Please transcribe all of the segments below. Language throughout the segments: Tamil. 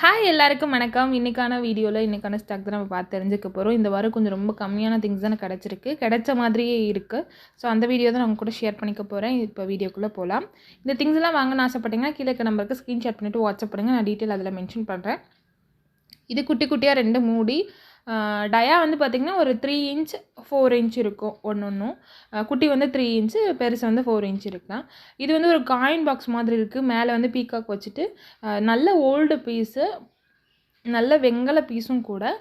ஹாய் எல்லாருக்கும் வணக்கம். இன்றைக்கான வீடியோவில் இன்றைக்கான ஸ்டாக் தான் நம்ம பார்த்து தெரிஞ்சுக்க போகிறோம். இந்த வாரம் கொஞ்சம் ரொம்ப கம்மியான திங்ஸ் தான் கிடச்சிருக்கு, கிடைச்ச மாதிரியே இருக்குது. ஸோ அந்த வீடியோ தான் நான் கூட ஷேர் பண்ணிக்க போகிறேன். இப்போ வீடியோக்குள்ளே போகலாம். இந்த திங்ஸ் எல்லாம் வாங்கணும்னு ஆசைப்பட்டீங்கன்னா கீழே இருக்க நம்பருக்கு ஸ்க்ரீன்ஷாட் பண்ணிவிட்டு வாட்ஸ்அப் பண்ணுங்கள். நான் டீட்டெயில் அதில் மென்ஷன் பண்ணுறேன். இது குட்டி குட்டியாக 2 மூடி டயா வந்து பார்த்திங்கன்னா ஒரு 3 இன்ச் 4 இன்ச் இருக்கும். ஒன்றும் குட்டி வந்து 3 இன்ச்சு, பெருசு வந்து 4 இன்ச் இருக்கலாம். இது வந்து ஒரு காயின் பாக்ஸ் மாதிரி இருக்குது. மேலே வந்து பீகாக் வச்சுட்டு நல்ல ஓல்டு பீஸு, நல்ல வெங்கல பீஸும் கூட,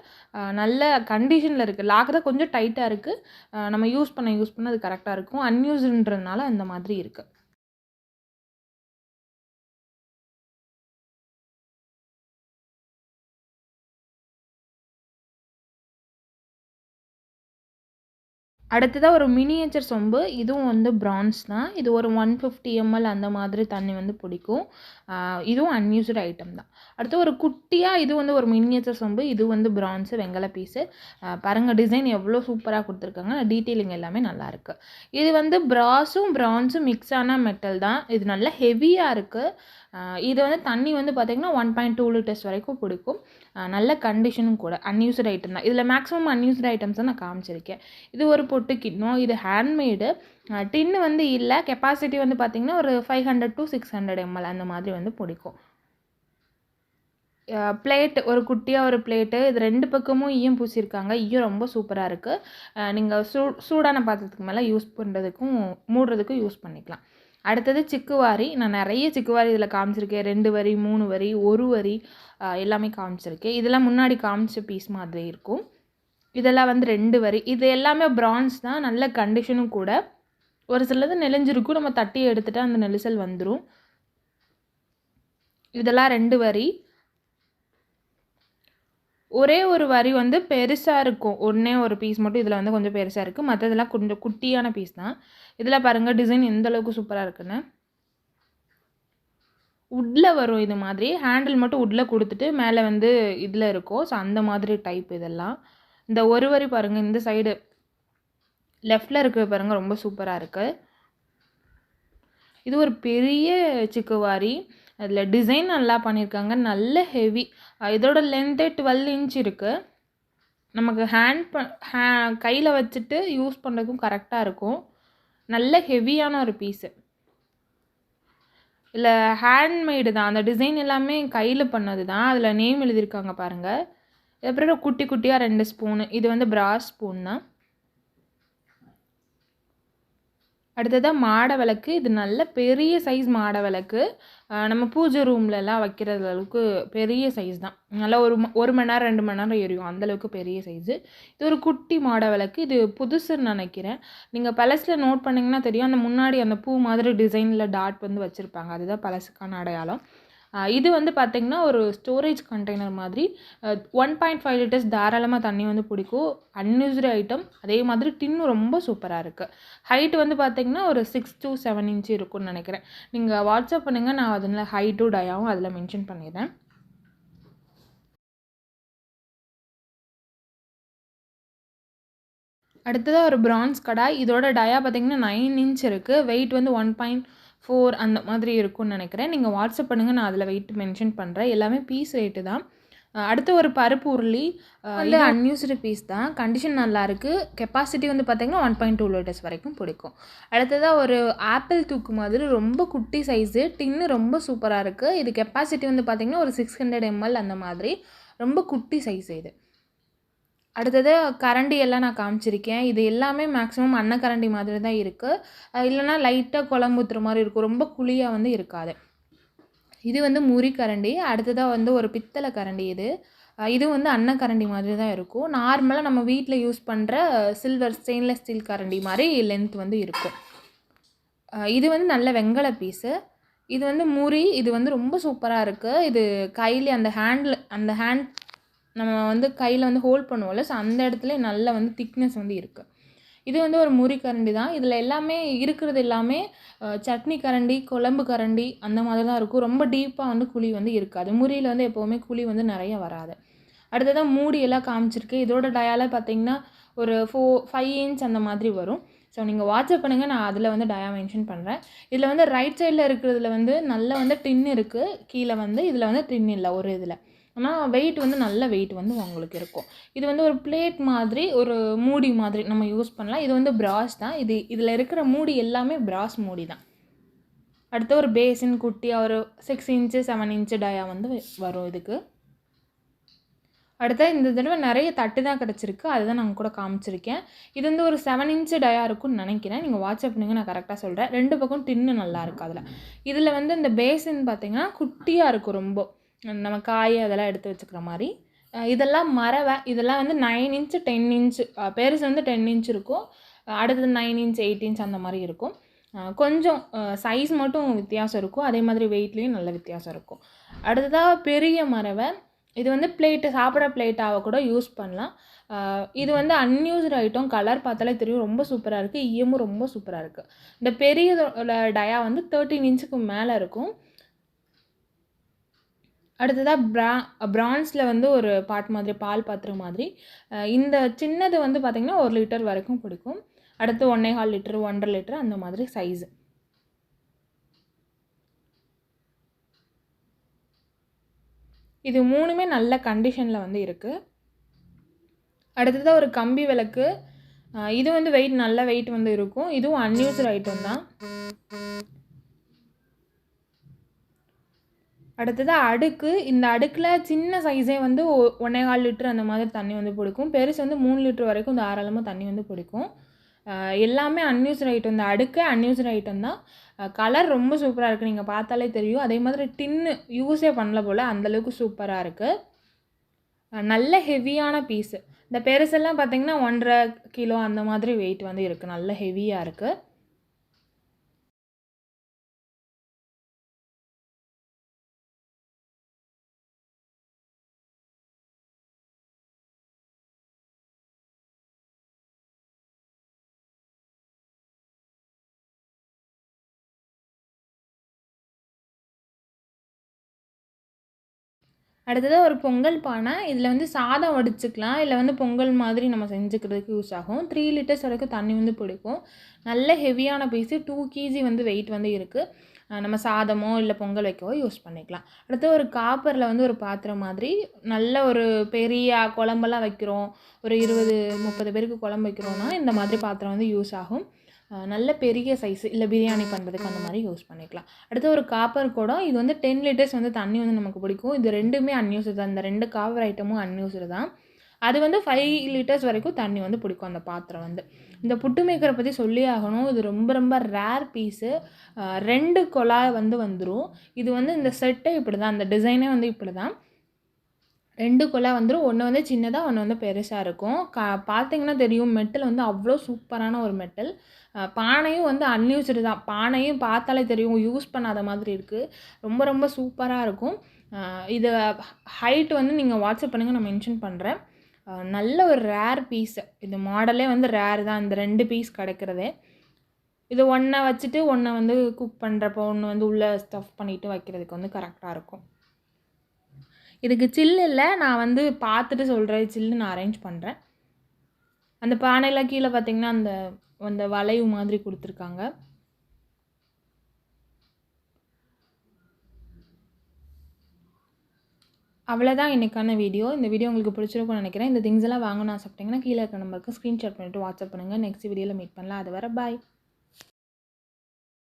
நல்ல கண்டிஷனில் இருக்குது. லாக் தான் கொஞ்சம் டைட்டாக இருக்குது. நம்ம யூஸ் பண்ண அது கரெக்டாக இருக்கும். அன்யூஸ்டுன்றதுனால அந்த மாதிரி இருக்குது. அடுத்ததாக ஒரு மினியேச்சர் சொம்பு. இதுவும் வந்து பிரான்ஸ் தான். இது ஒரு 150 ml அந்த மாதிரி தண்ணி வந்து பிடிக்கும். இதுவும் அன்யூஸ்டு ஐட்டம் தான். அடுத்து ஒரு குட்டியாக இது வந்து ஒரு மினியேச்சர் சொம்பு. இது வந்து பிரான்ஸு, வெங்கல பீஸு. பாருங்கள் டிசைன் எவ்வளோ சூப்பராக கொடுத்துருக்காங்க. டீட்டெயிலிங் எல்லாமே நல்லாயிருக்கு. இது வந்து பிராஸும் பிரான்ஸும் மிக்ஸ் ஆன மெட்டல் தான். இது நல்லா ஹெவியாக இருக்குது. இது வந்து தண்ணி வந்து பார்த்திங்கன்னா 1.2 லிட்டர்ஸ் வரைக்கும் பிடிக்கும். நல்ல கண்டிஷனும் கூட. அன்யூஸ்டு ஐட்டம் தான். இதில் மேக்ஸிமம் அன்யூஸ்டு ஐட்டம்ஸ் தான் நான் காமிச்சிருக்கேன். இது ஒரு பொட்டு கிண்ணம். இது ஹேண்ட்மேடு. டின்னு வந்து இல்லை. கெப்பாசிட்டி வந்து பார்த்திங்கன்னா ஒரு 500 to 600 ml அந்த மாதிரி வந்து பிடிக்கும். பிளேட்டு, ஒரு குட்டியாக ஒரு பிளேட்டு. இது 2 பக்கமும் ஈயம் பூசியிருக்காங்க. ஈயம் ரொம்ப சூப்பராக இருக்குது. நீங்கள் சூடான பாத்திரத்துக்கு மேலே யூஸ் பண்ணுறதுக்கும் மூடுறதுக்கும் யூஸ் பண்ணிக்கலாம். அடுத்தது சிக்குவாரி. நான் நிறைய சிக்குவாரி இதில் காமிச்சிருக்கேன். 2 வரி, 3 வரி, 1 வரி எல்லாமே காமிச்சிருக்கேன். இதெல்லாம் முன்னாடி காமிச்ச பீஸ் மாதிரி இருக்கும். இதெல்லாம் வந்து 2 வரி. இது எல்லாமே பிரான்ஸ் தான். நல்ல கண்டிஷனும் கூட. ஒரு சிலது நெளிஞ்சிருக்கும். நம்ம தட்டி எடுத்துகிட்டா அந்த நெரிசல் வந்துடும். இதெல்லாம் 2 வரி. ஒரே ஒரு வரி வந்து பெருசாக இருக்கும். ஒன்றே ஒரு பீஸ் மட்டும் இதில் வந்து கொஞ்சம் பெருசாக இருக்குது. மற்றதெல்லாம் கொஞ்சம் குட்டியான பீஸ் தான். இதில் பாருங்கள் டிசைன் எந்த அளவுக்கு சூப்பராக இருக்குன்னு. உட்டில் வரும். இது மாதிரி ஹேண்டில் மட்டும் உட்டில் கொடுத்துட்டு மேலே வந்து இதில் இருக்கும். ஸோ அந்த மாதிரி டைப் இதெல்லாம். இந்த ஒரு வரி பாருங்கள், இந்த சைடு லெஃப்டில் இருக்கிற பாருங்கள், ரொம்ப சூப்பராக இருக்குது. இது ஒரு பெரிய சிக்குவாரி. அதில் டிசைன் நல்லா பண்ணியிருக்காங்க. நல்ல ஹெவி. இதோட லென்த்தே 12 இன்ச் இருக்குது. நமக்கு கையில் வச்சுட்டு யூஸ் பண்ணுறதுக்கும் கரெக்டாக இருக்கும். நல்ல ஹெவியான ஒரு பீஸு. இல்லை ஹேண்ட்மேடு தான். அந்த டிசைன் எல்லாமே கையில் பண்ணது தான். அதில் நேம் எழுதியிருக்காங்க பாருங்கள். அப்புறம் குட்டி குட்டியாக 2 ஸ்பூனு. இது வந்து பிராஸ் ஸ்பூன் தான். அடுத்ததாக மாட விளக்கு. இது நல்ல பெரிய சைஸ் மாட விளக்கு. நம்ம பூஜை ரூம்லலாம் வைக்கிறது அளவுக்கு பெரிய சைஸ் தான். நல்லா ஒரு மணி நேரம் 2 மணி நேரம் எரியும். அந்தளவுக்கு பெரிய சைஸு. இது ஒரு குட்டி மாட விளக்கு. இது புதுசுன்னு நினைக்கிறேன். நீங்கள் பழசில் நோட் பண்ணிங்கன்னா தெரியும். அந்த முன்னாடி அந்த பூ மாதிரி டிசைனில் டாட் வந்து வச்சுருப்பாங்க. அதுதான் பழசுக்கான அடையாளம். இது வந்து பார்த்திங்கன்னா ஒரு ஸ்டோரேஜ் கண்டெய்னர் மாதிரி. 1.5 லிட்டர்ஸ் தாராளமாக தண்ணி வந்து பிடிக்கும். Unused item. அதே மாதிரி டின்னும் ரொம்ப சூப்பராக இருக்குது. ஹைட் வந்து பார்த்திங்கன்னா ஒரு 6 to 7 இன்ச்சு இருக்கும்னு நினைக்கிறேன். நீங்கள் வாட்ஸ்அப் பண்ணுங்கள். நான் அதில் ஹைட்டும் டயாவும் அதில் மென்ஷன் பண்ணிடுறேன். அடுத்ததாக ஒரு பிரான்ஸ் கடாய். இதோட டயா பார்த்திங்கன்னா 9 இன்ச் இருக்குது. வெயிட் வந்து 1.4 அந்த மாதிரி இருக்கும்னு நினைக்கிறேன். நீங்கள் வாட்ஸ்அப் பண்ணுங்கள். நான் அதில் வெயிட் மென்ஷன் பண்ணுறேன். எல்லாமே பீஸ் ரேட்டு தான். அடுத்து ஒரு பருப்பு உருளி. இது அன்யூஸ்டு பீஸ் தான். கண்டிஷன் நல்லாயிருக்கு. கெப்பாசிட்டி வந்து பார்த்திங்கன்னா 1.2 லிட்டர்ஸ் வரைக்கும் பிடிக்கும். அடுத்ததாக ஒரு ஆப்பிள் தூக்கு மாதிரி ரொம்ப குட்டி சைஸு. டின்னு ரொம்ப சூப்பராக இருக்குது. இது கெப்பாசிட்டி வந்து பார்த்திங்கன்னா ஒரு 600 ml அந்த மாதிரி. ரொம்ப குட்டி சைஸ் இது. அடுத்தது கரண்டி எல்லாம் நான் காமிச்சிருக்கேன். இது எல்லாமே மேக்ஸிமம் அன்னக்கரண்டி மாதிரி தான் இருக்குது. இல்லைனா லைட்டாக குழம்பு ஊற்றுற மாதிரி இருக்கும். ரொம்ப குழியாக வந்து இருக்காது. இது வந்து முறி கரண்டி. அடுத்ததாக வந்து ஒரு பித்தளை கரண்டி. இது வந்து அன்னக்கரண்டி மாதிரி தான் இருக்கும். நார்மலாக நம்ம வீட்டில் யூஸ் பண்ணுற சில்வர் ஸ்டெயின்லெஸ் ஸ்டீல் கரண்டி மாதிரி லென்த் வந்து இருக்கும். இது வந்து நல்ல வெங்கல பீஸு. இது வந்து முறி. இது வந்து ரொம்ப சூப்பராக இருக்குது. இது கையில் அந்த ஹேண்ட் நம்ம வந்து கையில் வந்து ஹோல்ட் பண்ணுவோம்ல, ஸோ அந்த இடத்துல நல்ல வந்து திக்னஸ் வந்து இருக்குது. இது வந்து ஒரு முறி கரண்டி தான். இதில் எல்லாமே இருக்கிறது எல்லாமே சட்னி கரண்டி, குழம்பு கரண்டி அந்த மாதிரி தான் இருக்கும். ரொம்ப டீப்பாக வந்து குழி வந்து இருக்காது. முறியில் வந்து எப்போவுமே குழி வந்து நிறைய வராது. அடுத்ததான் மூடி எல்லாம் காமிச்சிருக்கு. இதோட டயால பார்த்திங்கன்னா ஒரு 5 இன்ச் அந்த மாதிரி வரும். ஸோ நீங்கள் வாட்ஸ்அப் பண்ணுங்கள். நான் அதில் வந்து டயா மென்ஷன் பண்ணுறேன். இதில் வந்து ரைட் சைடில் இருக்கிறதுல வந்து நல்ல வந்து டின் இருக்குது. கீழே வந்து இதில் வந்து டின் இல்லை ஒரு இதில். ஆனால் வெயிட் வந்து நல்ல வெயிட் வந்து உங்களுக்கு இருக்கும். இது வந்து ஒரு பிளேட் மாதிரி, ஒரு மூடி மாதிரி நம்ம யூஸ் பண்ணலாம். இது வந்து பிராஸ் தான். இதில் இருக்கிற மூடி எல்லாமே பிராஸ் மூடி தான். அடுத்து ஒரு பேசின் குட்டியாக ஒரு 6 இன்ச்சு 7 இன்ச்சு டயா வந்து வரும் இதுக்கு. அடுத்த இந்த தடவை நிறைய தட்டு தான் கிடச்சிருக்கு, அதுதான் நான் கூட காமிச்சிருக்கேன். இது வந்து ஒரு 7 இன்ச்சு டயா இருக்கும்னு நினைக்கிறேன். நீங்கள் வாட்ஸ்அப் பண்ணுங்க, நான் கரெக்டாக சொல்கிறேன். 2 பக்கம் டின்னு நல்லா இருக்குது அதில். இதில் வந்து இந்த பேசின் பார்த்திங்கன்னா குட்டியாக இருக்கும் ரொம்ப, நம்ம காய் அதெல்லாம் எடுத்து வச்சுக்கிற மாதிரி. இதெல்லாம் மரவை, இதெல்லாம் வந்து 9 இன்ச்சு 10 இன்ச்சு, பெருசு வந்து 10 இன்ச் இருக்கும், அடுத்தது 9 இன்ச் 8 இன்ச் அந்த மாதிரி இருக்கும். கொஞ்சம் சைஸ் மட்டும் வித்தியாசம் இருக்கும், அதே மாதிரி வெயிட்லேயும் நல்ல வித்தியாசம் இருக்கும். அடுத்ததாக பெரிய மரவை, இது வந்து பிளேட்டு, சாப்பிட்ற பிளேட்டாக கூட யூஸ் பண்ணலாம். இது வந்து அன்யூஸ்டு ஐட்டம், கலர் பார்த்தாலே தெரியும், ரொம்ப சூப்பராக இருக்குது, ஈயமும் ரொம்ப சூப்பராக இருக்குது. இந்த பெரிய டயா வந்து 13 இன்ச்சுக்கு மேலே இருக்கும். அடுத்ததாக பிரான்ஸில் வந்து ஒரு பாட் மாதிரி, பால் பாத்திரம் மாதிரி. இந்த சின்னது வந்து பார்த்திங்கன்னா 1 லிட்டர் வரைக்கும் பிடிக்கும். அடுத்து 1.25 லிட்டர் 1.5 லிட்டர் அந்த மாதிரி சைஸு. இது 3மே நல்ல கண்டிஷனில் வந்து இருக்குது. அடுத்ததாக ஒரு கம்பி விளக்கு, இது வந்து வெயிட் நல்ல வெயிட் வந்து இருக்கும், இதுவும் அன்யூஸ்டு ஐட்டம் தான். அடுத்ததாக அடுக்கு, இந்த அடுக்கில் சின்ன சைஸே வந்து 1.25 லிட்டர் அந்த மாதிரி தண்ணி வந்து பிடிக்கும், பெருசு வந்து 3 லிட்டர் வரைக்கும் தாராளமாக தண்ணி வந்து பிடிக்கும். எல்லாமே அன்யூஸ்டு ஐட்டம், இந்த அடுக்கே அன்யூஸ்டு ஐட்டம் தான். கலர் ரொம்ப சூப்பராக இருக்குது, நீங்கள் பார்த்தாலே தெரியும். அதே மாதிரி டின்னு யூஸே பண்ணல போல், அந்தளவுக்கு சூப்பராக இருக்குது. நல்ல ஹெவியான பீஸு. இந்த பெருசெல்லாம் பார்த்திங்கன்னா 1.5 கிலோ அந்த மாதிரி வெயிட் வந்து இருக்குது, நல்ல ஹெவியாக இருக்குது. அடுத்ததாக ஒரு பொங்கல் பானை, இதில் வந்து சாதம் வடிச்சுக்கலாம், இல்லை வந்து பொங்கல் மாதிரி நம்ம செஞ்சுக்கிறதுக்கு யூஸ் ஆகும். 3 லிட்டர்ஸ் வரைக்கும் தண்ணி வந்து பிடிக்கும். நல்ல ஹெவியான பீஸு, 2 kg வந்து வெயிட் வந்து இருக்குது. நம்ம சாதமோ இல்லை பொங்கல் வைக்கவோ யூஸ் பண்ணிக்கலாம். அடுத்து ஒரு காப்பரில் வந்து ஒரு பாத்திரம் மாதிரி, நல்ல ஒரு பெரிய குழம்பெல்லாம் வைக்கிறோம், ஒரு 20-30 பேருக்கு குழம்பு வைக்கிறோன்னா இந்த மாதிரி பாத்திரம் வந்து யூஸ் ஆகும். நல்ல பெரிய சைஸு, இல்லை பிரியாணி பண்ணுறதுக்கு அந்த மாதிரி யூஸ் பண்ணிக்கலாம். அடுத்து ஒரு காப்பர் குடம், இது வந்து 10 லிட்டர்ஸ் வந்து தண்ணி வந்து நமக்கு பிடிக்கும். இது 2மே அன்யூஸ்டு தான், இந்த 2 காப்பர் ஐட்டமும் அன்யூஸ்டு தான். அது வந்து 5 லிட்டர்ஸ் வரைக்கும் தண்ணி வந்து பிடிக்கும் அந்த பாத்திரம் வந்து. இந்த புட்டு மேக்கரை பற்றி சொல்லி ஆகணும், இது ரொம்ப ரொம்ப ரேர் பீஸு. 2 குழாய் வந்து வந்துடும். இது வந்து இந்த செட்டே இப்படி தான், அந்த டிசைனே வந்து இப்படி தான். 2 குழாய் வந்துடும், ஒன்று வந்து சின்னதாக, ஒன்று வந்து பெருசாக இருக்கும். பார்த்திங்கன்னா தெரியும், மெட்டல் வந்து அவ்வளோ சூப்பரான ஒரு மெட்டல். பானையும் வந்து அன்யூஸ்டு தான், பானையும் பார்த்தாலே தெரியும் யூஸ் பண்ணாத மாதிரி இருக்குது, ரொம்ப ரொம்ப சூப்பராக இருக்கும். இது ஹைட் வந்து நீங்கள் வாட்ஸ்அப் பண்ணுங்கள், நான் மென்ஷன் பண்ணுறேன். நல்ல ஒரு ரேர் பீஸு, இது மாடலே வந்து ரேர் தான், இந்த 2 பீஸ் கிடைக்கிறதே. இது ஒன்றை வச்சுட்டு ஒன்றை வந்து குக் பண்ணுறப்போ ஒன்று வந்து உள்ளே ஸ்டஃப் பண்ணிவிட்டு வைக்கிறதுக்கு வந்து கரெக்டாக இருக்கும். இதுக்கு சில்லு இல்லை, நான் வந்து பார்த்துட்டு சொல்கிறேன், சில்லு நான் அரேஞ்ச் பண்ணுறேன். அந்த பானையில் கீழே பார்த்திங்கன்னா அந்த அந்த வளைவு மாதிரி கொடுத்துருக்காங்க. அவ்வளோதான் இன்றைக்கான வீடியோ. இந்த வீடியோ உங்களுக்கு பிடிச்சிருக்கும்னு நினைக்கிறேன். இந்த திங்ஸ் எல்லாம் வாங்கணும்னு ஆசைப்பட்டீங்கன்னா கீழே இருக்க நம்பருக்கு ஸ்க்ரீன்ஷாட் பண்ணிவிட்டு வாட்ஸ்அப் பண்ணுங்கள். நெக்ஸ்ட் வீடியோவில் மீட் பண்ணலாம். அது வரை பாய்.